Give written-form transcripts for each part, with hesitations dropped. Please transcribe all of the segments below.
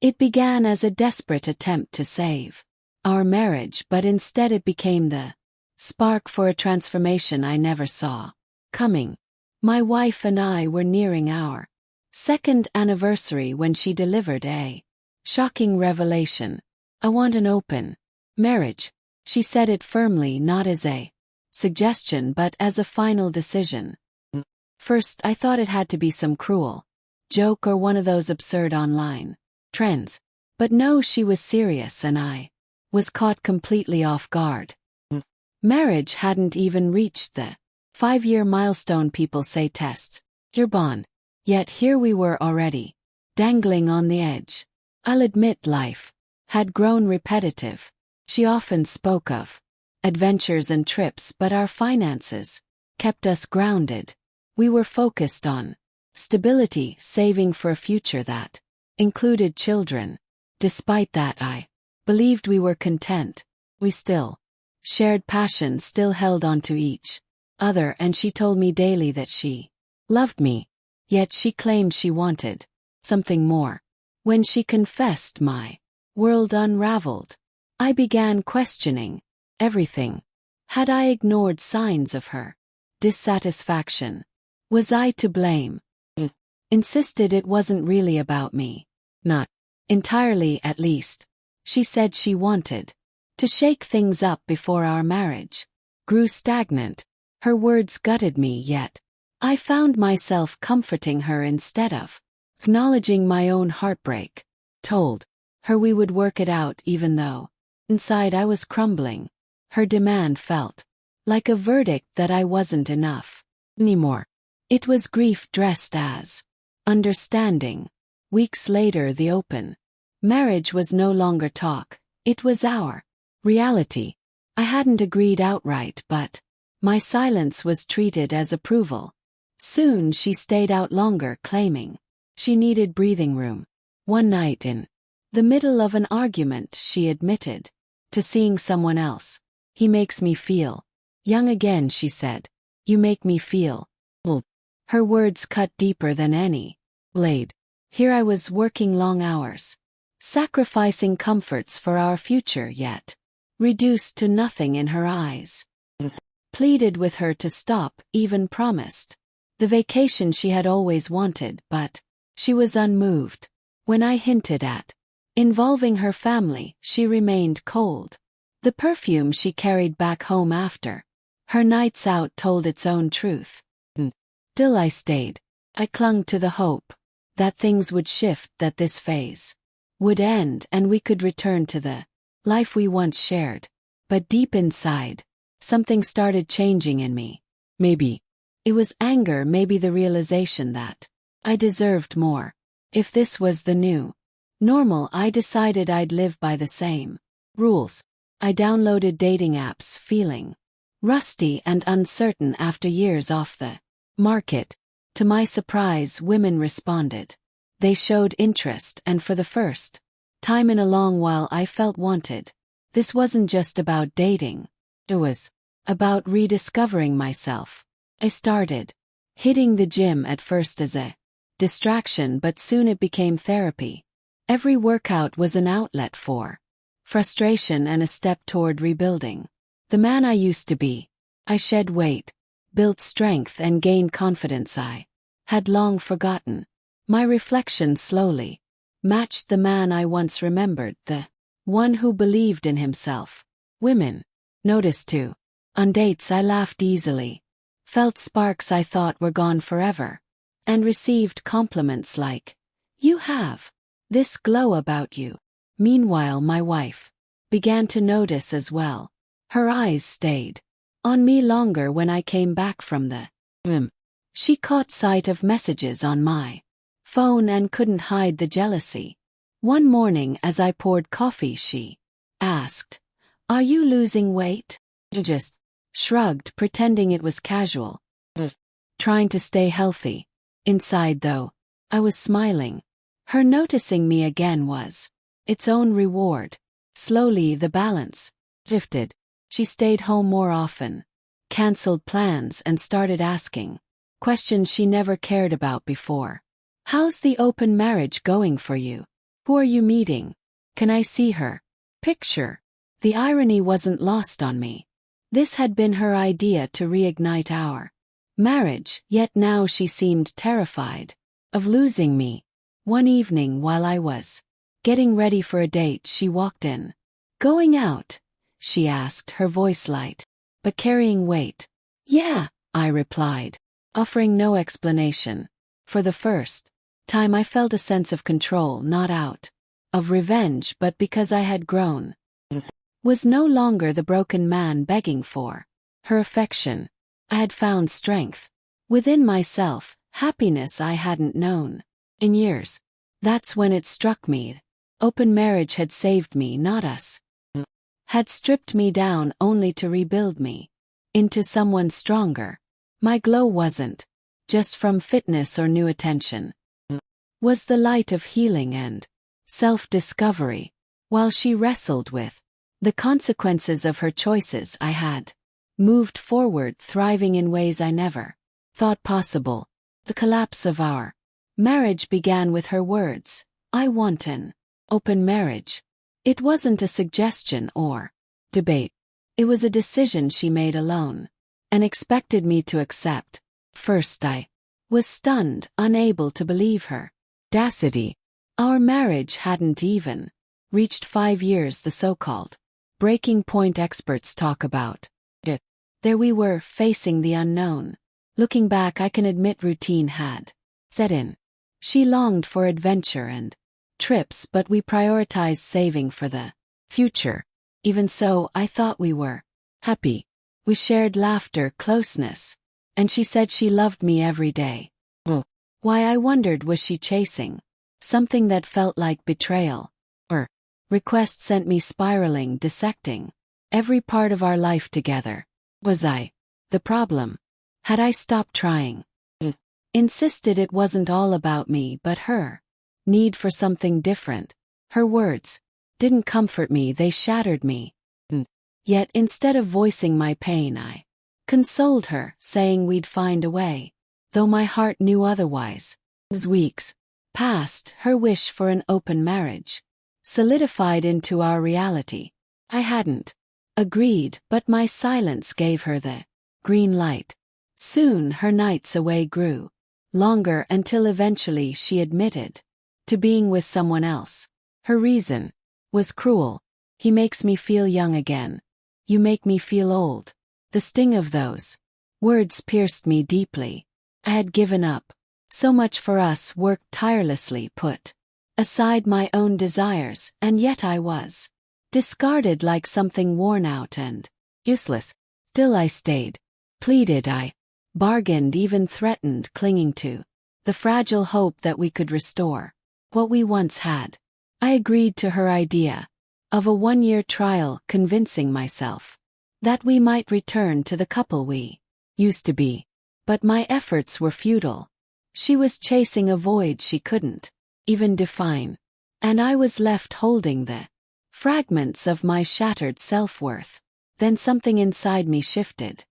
It began as a desperate attempt to save our marriage, but instead it became the spark for a transformation I never saw coming. My wife and I were nearing our second anniversary when she delivered a shocking revelation. "I want an open marriage," she said it firmly, not as a suggestion but as a final decision. First, I thought it had to be some cruel joke or one of those absurd online trends. But no, she was serious and I was caught completely off guard. Marriage hadn't even reached the 5-year milestone people say tests your bond. Yet here we were already, dangling on the edge. I'll admit life had grown repetitive. She often spoke of adventures and trips, but our finances kept us grounded. We were focused on stability, saving for a future that included children. Despite that, I believed we were content. We still shared passion, still held on to each other, and she told me daily that she loved me. Yet she claimed she wanted something more. When she confessed, my world unraveled. I began questioning everything. Had I ignored signs of her dissatisfaction? Was I to blame? Insisted it wasn't really about me. Not entirely, at least. She said she wanted to shake things up before our marriage grew stagnant. Her words gutted me, yet I found myself comforting her instead of acknowledging my own heartbreak. Told her we would work it out even though inside I was crumbling. Her demand felt like a verdict that I wasn't enough anymore. It was grief dressed as understanding. Weeks later, the open marriage was no longer talk. It was our reality. I hadn't agreed outright, but my silence was treated as approval. Soon she stayed out longer, claiming she needed breathing room. One night, in the middle of an argument, she admitted to seeing someone else. "He makes me feel young again," she said. "You make me feel old." Her words cut deeper than any blade. Here I was working long hours, sacrificing comforts for our future, yet reduced to nothing in her eyes. Pleaded with her to stop, even promised the vacation she had always wanted, but she was unmoved. When I hinted at involving her family, she remained cold. The perfume she carried back home after her nights out told its own truth. Still I stayed. I clung to the hope that things would shift, that this phase would end and we could return to the life we once shared. But deep inside, something started changing in me. Maybe it was anger, maybe the realization that I deserved more. If this was the new normal, I decided I'd live by the same rules. I downloaded dating apps, feeling rusty and uncertain after years off the market. To my surprise, women responded. They showed interest, and for the first time in a long while I felt wanted. This wasn't just about dating. It was about rediscovering myself. I started hitting the gym, at first as a distraction, but soon it became therapy. Every workout was an outlet for frustration and a step toward rebuilding the man I used to be. I shed weight, built strength, and gained confidence I had long forgotten. My reflection slowly matched the man I once remembered, the one who believed in himself. Women noticed too. On dates I laughed easily, felt sparks I thought were gone forever, and received compliments like, "You have this glow about you." Meanwhile, my wife began to notice as well. Her eyes stayed on me longer when I came back from the gym. She caught sight of messages on my phone and couldn't hide the jealousy. One morning as I poured coffee, she asked, "Are you losing weight?" I just shrugged, pretending it was casual. Trying to stay healthy. Inside, though, I was smiling. Her noticing me again was its own reward. Slowly the balance shifted. She stayed home more often, canceled plans, and started asking questions she never cared about before. "How's the open marriage going for you?" Who are you meeting? Can I see her picture? The irony wasn't lost on me. This had been her idea to reignite our marriage, yet now she seemed terrified of losing me. One evening while I was getting ready for a date, she walked in. Going out? She asked, her voice light, but carrying weight. Yeah, I replied, offering no explanation. For the first time I felt a sense of control, not out of revenge but because I had grown. Was no longer the broken man begging for her affection. I had found strength within myself, happiness I hadn't known in years. That's when it struck me. Open marriage had saved me, not us. Had stripped me down only to rebuild me into someone stronger. My glow wasn't just from fitness or new attention. Was the light of healing and self-discovery. While she wrestled with the consequences of her choices, I had moved forward, thriving in ways I never thought possible. The collapse of our marriage began with her words, "I want an open marriage." It wasn't a suggestion or debate. It was a decision she made alone and expected me to accept. First I was stunned, unable to believe her audacity. Our marriage hadn't even reached 5 years, the so-called breaking point experts talk about. Yet there we were, facing the unknown. Looking back, I can admit routine had set in. She longed for adventure and trips, but we prioritized saving for the future. Even so, I thought we were happy. We shared laughter, closeness, and she said she loved me every day. Why, I wondered, was she chasing something that felt like betrayal? Or requests sent me spiraling, dissecting every part of our life together. Was I the problem? Had I stopped trying? Insisted it wasn't all about me but her need for something different. Her words didn't comfort me, they shattered me. Yet instead of voicing my pain, I consoled her, saying we'd find a way, though my heart knew otherwise. As weeks passed, her wish for an open marriage solidified into our reality. I hadn't agreed, but my silence gave her the green light. Soon her nights away grew longer until eventually she admitted to being with someone else. Her reason was cruel. "He makes me feel young again. You make me feel old." The sting of those words pierced me deeply. I had given up so much for us, worked tirelessly, put aside my own desires, and yet I was discarded like something worn out and useless. Still I stayed, pleaded, I bargained, even threatened, clinging to the fragile hope that we could restore what we once had. I agreed to her idea of a 1-year trial, convincing myself that we might return to the couple we used to be. But my efforts were futile. She was chasing a void she couldn't even define, and I was left holding the fragments of my shattered self-worth. Then something inside me shifted.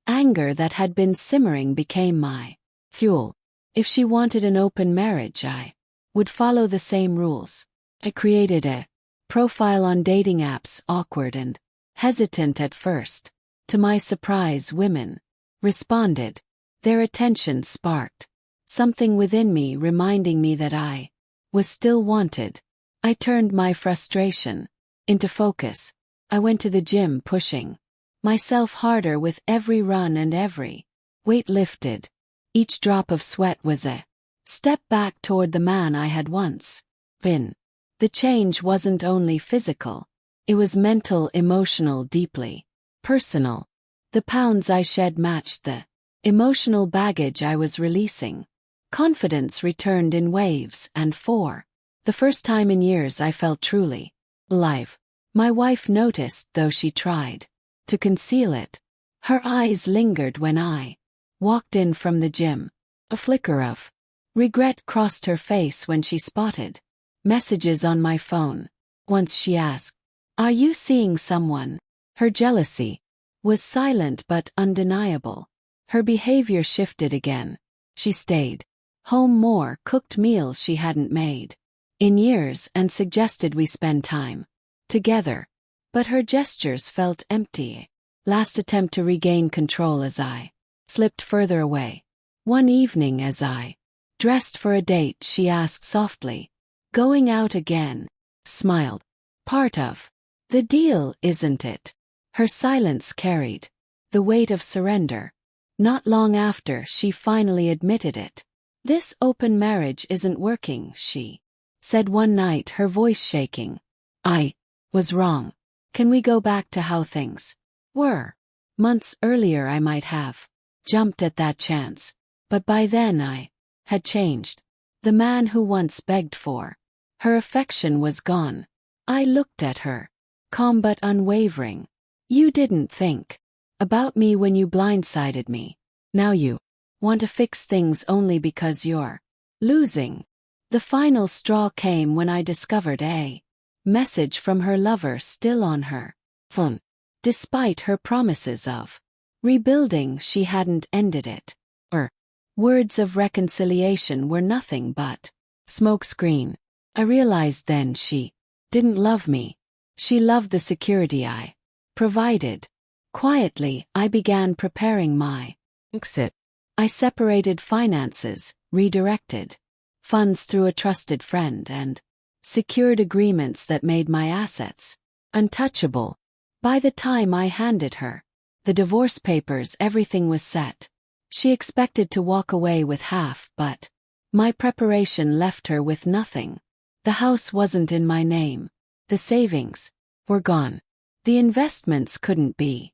Anger that had been simmering became my fuel. If she wanted an open marriage, I would follow the same rules. I created a profile on dating apps, awkward and hesitant at first. To my surprise, women responded. Their attention sparked something within me, reminding me that I was still wanted. I turned my frustration into focus. I went to the gym, pushing myself harder with every run, and every weight lifted. Each drop of sweat was a step back toward the man I had once been. The change wasn't only physical. It was mental, emotional, deeply personal. The pounds I shed matched the emotional baggage I was releasing. Confidence returned in waves, and for the first time in years I felt truly alive. My wife noticed, though she tried to conceal it. Her eyes lingered when I walked in from the gym. A flicker of regret crossed her face when she spotted messages on my phone. Once she asked, "Are you seeing someone?" Her jealousy was silent but undeniable. Her behavior shifted again. She stayed home more, cooked meals she hadn't made in years and suggested we spend time together. But her gestures felt empty. Last attempt to regain control as I slipped further away. One evening as I dressed for a date, she asked softly, "Going out again?" Smiled. "Part of the deal, isn't it?" Her silence carried the weight of surrender. Not long after, she finally admitted it. "This open marriage isn't working," she said one night, her voice shaking. "I was wrong. Can we go back to how things were?" Months earlier I might have jumped at that chance, but by then I had changed. The man who once begged for her affection was gone. I looked at her, calm but unwavering. "You didn't think about me when you blindsided me. Now you want to fix things only because you're losing." The final straw came when I discovered a message from her lover still on her phone. Despite her promises of rebuilding, she hadn't ended it. Her words of reconciliation were nothing but smokescreen. I realized then she didn't love me. She loved the security I provided. Quietly, I began preparing my exit. I separated finances, redirected funds through a trusted friend, and secured agreements that made my assets untouchable. By the time I handed her the divorce papers, everything was set. She expected to walk away with half, but my preparation left her with nothing. The house wasn't in my name. The savings were gone. The investments couldn't be.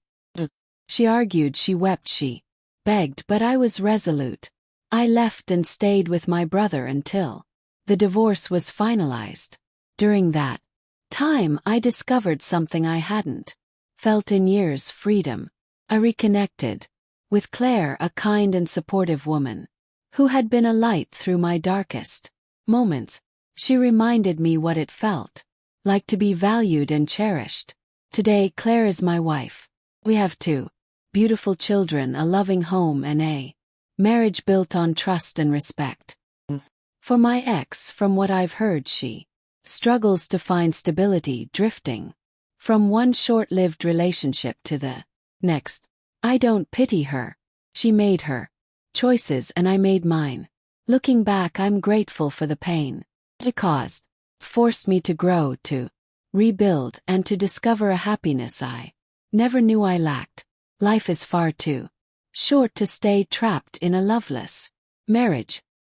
She argued, she wept, she begged, but I was resolute. I left and stayed with my brother until the divorce was finalized. During that time, I discovered something I hadn't felt in years: freedom. I reconnected with Claire, a kind and supportive woman who had been a light through my darkest moments. She reminded me what it felt like to be valued and cherished. Today, Claire is my wife. We have 2 beautiful children, a loving home, and a marriage built on trust and respect. For my ex, from what I've heard, she struggles to find stability, drifting from one short-lived relationship to the next. I don't pity her. She made her choices and I made mine. Looking back, I'm grateful for the pain it caused. Forced me to grow, to rebuild, and to discover a happiness I never knew I lacked. Life is far too short to stay trapped in a loveless marriage.